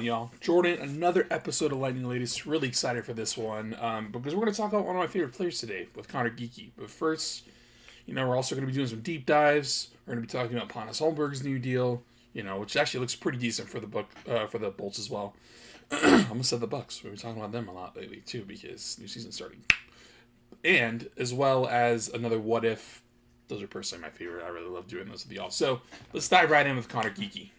Y'all, Jordan, another episode of Lightning Latest. Really excited for this one because we're going to talk about one of my favorite players today with Connor Geeky. But first, we're also going to be doing some deep dives. We're going to be talking about Pontus Holmberg's new deal, which actually looks pretty decent for the Bolts as well. I almost said the Bucks. We've been talking about them a lot lately too because new season starting, and as well as another what if. Those are personally my favorite. I really love doing those with y'all. So let's dive right in with Connor Geeky.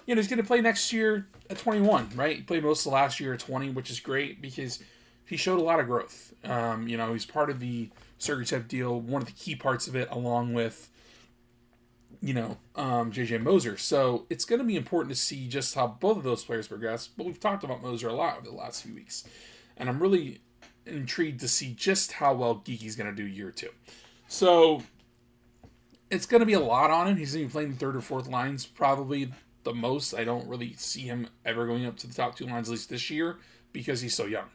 He's going to play next year at 21, right? He played most of last year at 20, which is great because he showed a lot of growth. He's part of the Sergachev deal, one of the key parts of it, along with, JJ Moser. So it's going to be important to see just how both of those players progress. But we've talked about Moser a lot over the last few weeks. And I'm really intrigued to see just how well Geeky's going to do year two. So it's going to be a lot on him. He's going to be playing the third or fourth lines probably the most. I don't really see him ever going up to the top two lines, at least this year, because he's so young,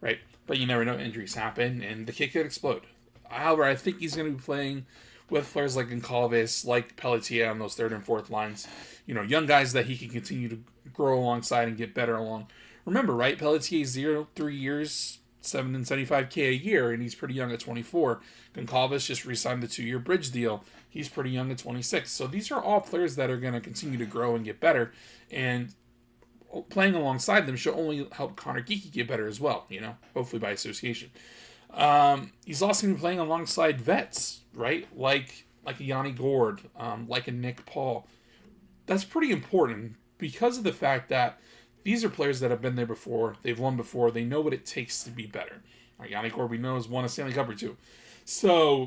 right? But you never know, injuries happen, and the kid could explode. However, I think he's going to be playing with players like Goncalves, like Pelletier on those third and fourth lines. Young guys that he can continue to grow alongside and get better along. Remember, right? Pelletier's 3 years, $775K a year, and he's pretty young at 24. Goncalves just re-signed the 2-year bridge deal. He's pretty young at 26. So these are all players that are going to continue to grow and get better. And playing alongside them should only help Connor Geeky get better as well, hopefully by association. He's also going to be playing alongside vets, right? Like a Yanni Gord, like a Nick Paul. That's pretty important because of the fact that these are players that have been there before. They've won before. They know what it takes to be better. Yanni Gord, we know, has won a Stanley Cup or two. So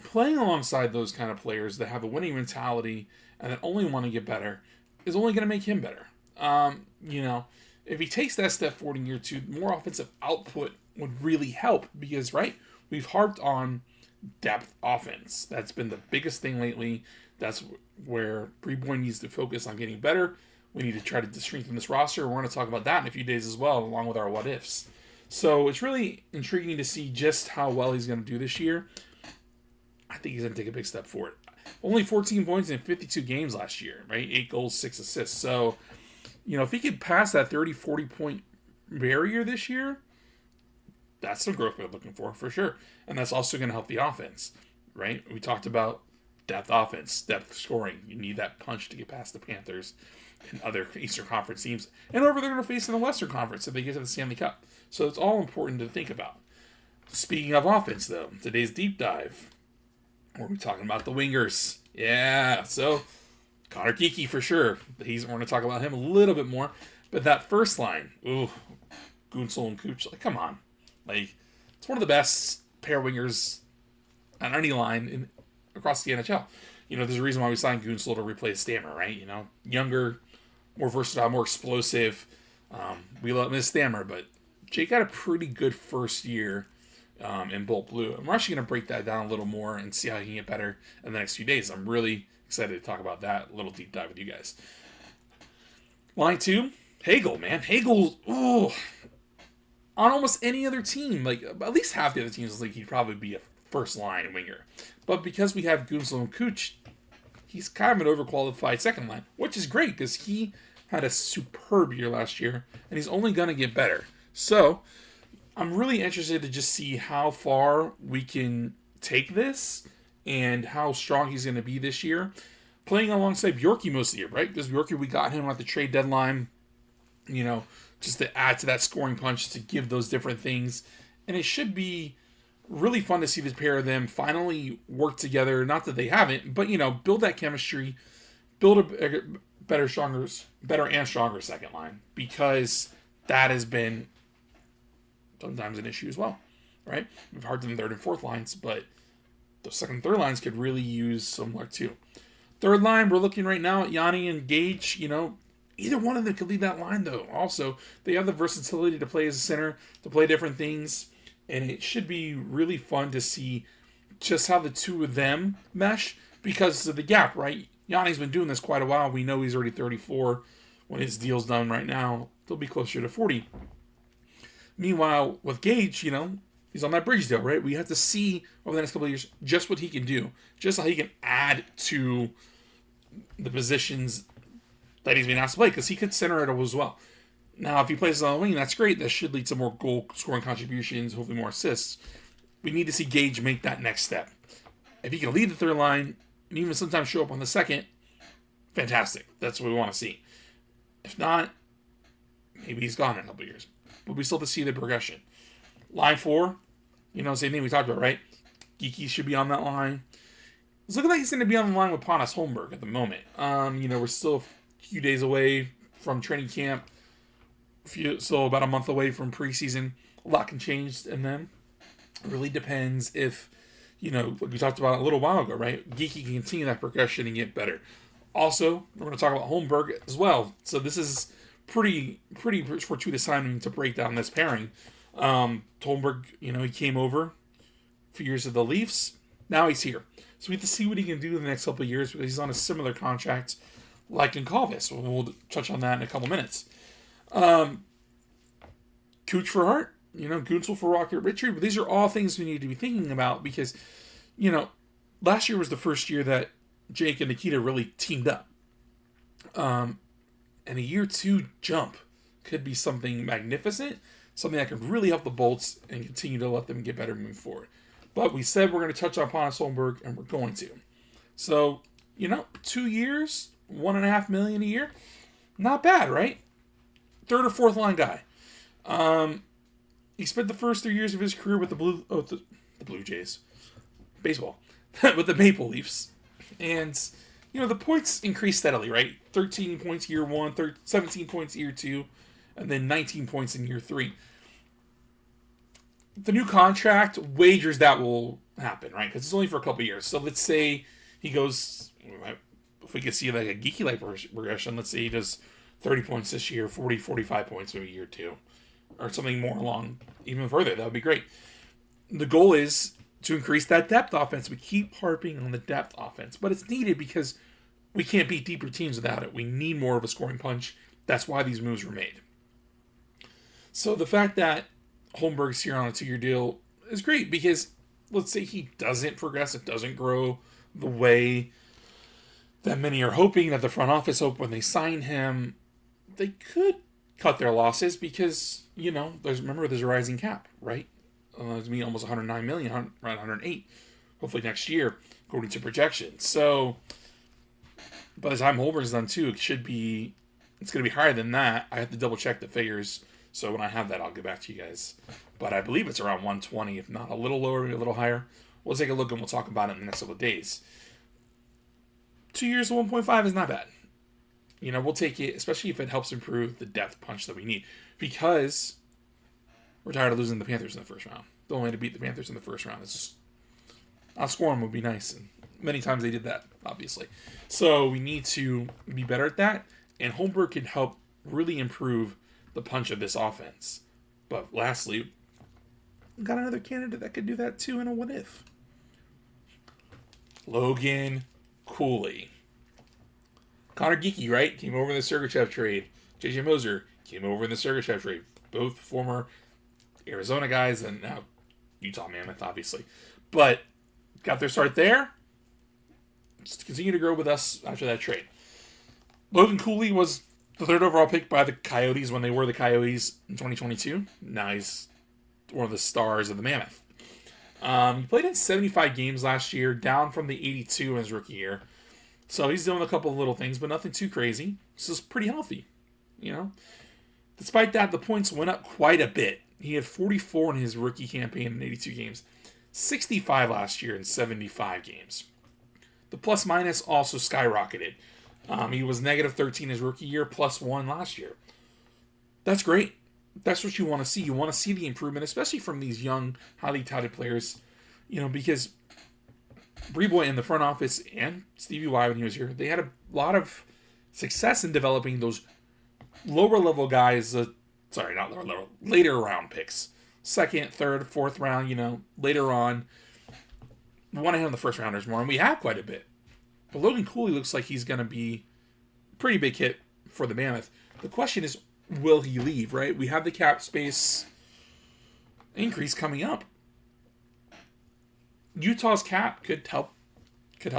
playing alongside those kind of players that have a winning mentality and that only want to get better is only going to make him better. If he takes that step forward in year two, more offensive output would really help because, right, we've harped on depth offense. That's been the biggest thing lately. That's where Breboy needs to focus on getting better. We need to try to strengthen this roster. We're going to talk about that in a few days as well, along with our what ifs. So it's really intriguing to see just how well he's going to do this year. I think he's going to take a big step forward. Only 14 points in 52 games last year, right? 8 goals, 6 assists. So, if he could pass that 30, 40 point barrier this year, that's some growth we're looking for sure. And that's also going to help the offense, right? We talked about depth offense, depth scoring. You need that punch to get past the Panthers and other Eastern Conference teams, and whoever they're going to face in the Western Conference if they get to the Stanley Cup. So it's all important to think about. Speaking of offense, though, today's deep dive, we're going to be talking about the wingers. Yeah, so Connor Geeky for sure. We're going to talk about him a little bit more. But that first line, Gunsel and Cooch, come on. It's one of the best pair wingers on any line across the NHL. There's a reason why we signed Gunsel to replace Stammer, right? Younger, more versatile, more explosive. We miss Stammer, but Jake had a pretty good first year in Bolt Blue. And we're actually going to break that down a little more and see how he can get better in the next few days. I'm really excited to talk about that, a little deep dive with you guys. Line 2, Hagel, man. Hagel, on almost any other team, at least half the other teams, he'd probably be a first line winger. But because we have Gunsel and Cooch, he's kind of an overqualified second line, which is great because he had a superb year last year, and he's only going to get better. So I'm really interested to just see how far we can take this and how strong he's going to be this year. Playing alongside Bjorky most of the year, right? Because Bjorky, we got him at the trade deadline, just to add to that scoring punch, to give those different things. And it should be really fun to see this pair of them finally work together. Not that they haven't, but, build that chemistry, build a better and stronger second line, because that has been sometimes an issue as well, right? We've harped on the third and fourth lines, but the second and third lines could really use some luck too. Third line, we're looking right now at Yanni and Gage. Either one of them could lead that line, though. Also, they have the versatility to play as a center, to play different things, and it should be really fun to see just how the two of them mesh because of the gap, right? Yanni's been doing this quite a while. We know he's already 34. When his deal's done right now, he'll be closer to 40. Meanwhile, with Gage, he's on that bridge deal, right? We have to see over the next couple of years just what he can do, just how he can add to the positions that he's being asked to play because he could center it as well. Now, if he plays on the wing, that's great. That should lead to more goal scoring contributions, hopefully more assists. We need to see Gage make that next step. If he can lead the third line and even sometimes show up on the second, fantastic. That's what we want to see. If not, maybe he's gone in a couple years. But we still have to see the progression. Line 4, same thing we talked about, right? Geeky should be on that line. It's looking like he's going to be on the line with Panas Holmberg at the moment. We're still a few days away from training camp. So about a month away from preseason. A lot can change in them. It really depends if, what we talked about a little while ago, right? Geeky can continue that progression and get better. Also, we're going to talk about Holmberg as well. So this is pretty fortuitous timing to break down this pairing. Holmberg, he came over a few years of the Leafs. Now he's here. So we have to see what he can do in the next couple of years because he's on a similar contract like in Calvis. We'll touch on that in a couple minutes. Cooch for Hart, Gunsel for Rocket Richard. But these are all things we need to be thinking about because, last year was the first year that Jake and Nikita really teamed up. And a year 2 jump could be something magnificent, something that could really help the Bolts and continue to let them get better moving forward. But we said we're going to touch on Panas Holmberg, and we're going to. So, 2 years, $1.5 million a year, not bad, right? Third or fourth line guy. He spent the first 3 years of his career with the Blue Jays, baseball, with the Maple Leafs, and the points increased steadily, right? 13 points year 1, 17 points year 2, and then 19 points in year 3. The new contract wagers that will happen, right? Because it's only for a couple years. So let's say he goes, if we could see like a geeky-like progression, let's say he does 30 points this year, 40, 45 points maybe year 2, or something more along even further. That would be great. The goal is to increase that depth offense. We keep harping on the depth offense, but it's needed because we can't beat deeper teams without it. We need more of a scoring punch. That's why these moves were made. So the fact that Holmberg's here on a 2-year deal is great because let's say he doesn't progress, it doesn't grow the way that many are hoping, that the front office hope when they sign him, they could cut their losses because, there's a rising cap, right? It's going to be almost $109 million, around $108, hopefully next year, according to projections. So by the time Holmberg's done too, it's going to be higher than that. I have to double check the figures. So when I have that, I'll get back to you guys. But I believe it's around 120, if not a little lower, maybe a little higher. We'll take a look and we'll talk about it in the next couple of days. 2 years to 1.5 is not bad. We'll take it, especially if it helps improve the depth punch that we need. Because we're tired of losing the Panthers in the first round. The only way to beat the Panthers in the first round is just outscore them would be nice. And many times they did that, obviously. So we need to be better at that. And Holmberg can help really improve the punch of this offense. But lastly, we got another candidate that could do that too in a what if. Logan Cooley. Connor Geeky, right? Came over in the Sergachev trade. JJ Moser came over in the Sergachev trade. Both former Arizona guys and now Utah Mammoth, obviously. But got their start there. Just continue to grow with us after that trade. Logan Cooley was the 3rd overall pick by the Coyotes when they were the Coyotes in 2022. Now he's one of the stars of the Mammoth. He played in 75 games last year, down from the 82 in his rookie year. So he's doing a couple of little things, but nothing too crazy. This is pretty healthy, Despite that, the points went up quite a bit. He had 44 in his rookie campaign in 82 games, 65 last year in 75 games. The plus-minus also skyrocketed. He was negative 13 his rookie year, plus 1 last year. That's great. That's what you want to see. You want to see the improvement, especially from these young, highly touted players, because Breboy in the front office and Stevie Y when he was here, they had a lot of success in developing those lower-level guys, not lower level, later round picks. 2nd, 3rd, 4th round, later on. We want to hit on the first rounders more, and we have quite a bit. But Logan Cooley looks like he's going to be a pretty big hit for the Mammoth. The question is, will he leave, right? We have the cap space increase coming up. Utah's cap could help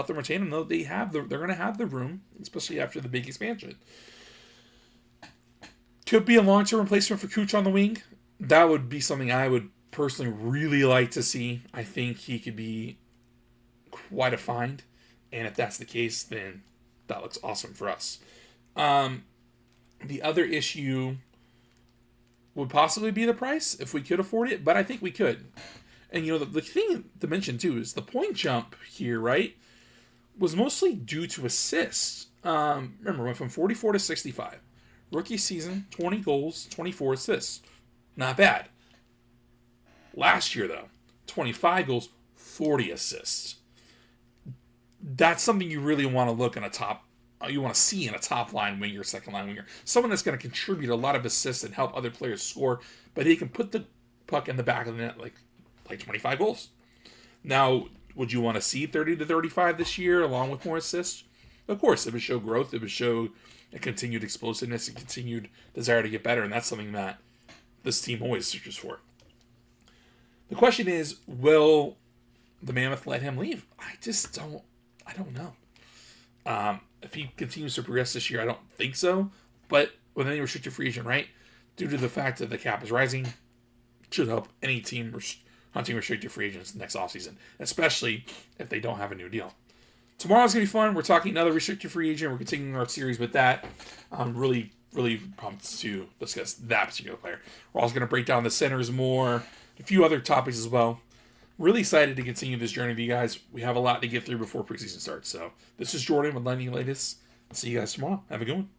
them retain him, though they're going to have the room, especially after the big expansion. could be a long-term replacement for Cooch on the wing. That would be something I would personally really like to see. I think he could be quite a find. And if that's the case, then that looks awesome for us. The other issue would possibly be the price if we could afford it, but I think we could. And, the thing to mention, too, is the point jump here, right, was mostly due to assists. Remember, went from 44 to 65. Rookie season, 20 goals, 24 assists. Not bad. Last year, though, 25 goals, 40 assists. That's something you really want to look in you want to see in a top-line winger, second-line winger. Someone that's going to contribute a lot of assists and help other players score, but he can put the puck in the back of the net like 25 goals. Now, would you want to see 30 to 35 this year along with more assists? Of course, it would show growth. It would show a continued explosiveness and continued desire to get better, and that's something that this team always searches for. The question is, will the Mammoth let him leave? I don't know. If he continues to progress this year, I don't think so. But with any restricted free agent, right, due to the fact that the cap is rising, it should help any team hunting restricted free agents next offseason, especially if they don't have a new deal. Tomorrow's going to be fun. We're talking another restricted free agent. We're continuing our series with that. I'm really, really pumped to discuss that particular player. We're also going to break down the centers more, a few other topics as well. Really excited to continue this journey with you guys. We have a lot to get through before preseason starts. So this is Jordan with Jordan Llanes. See you guys tomorrow. Have a good one.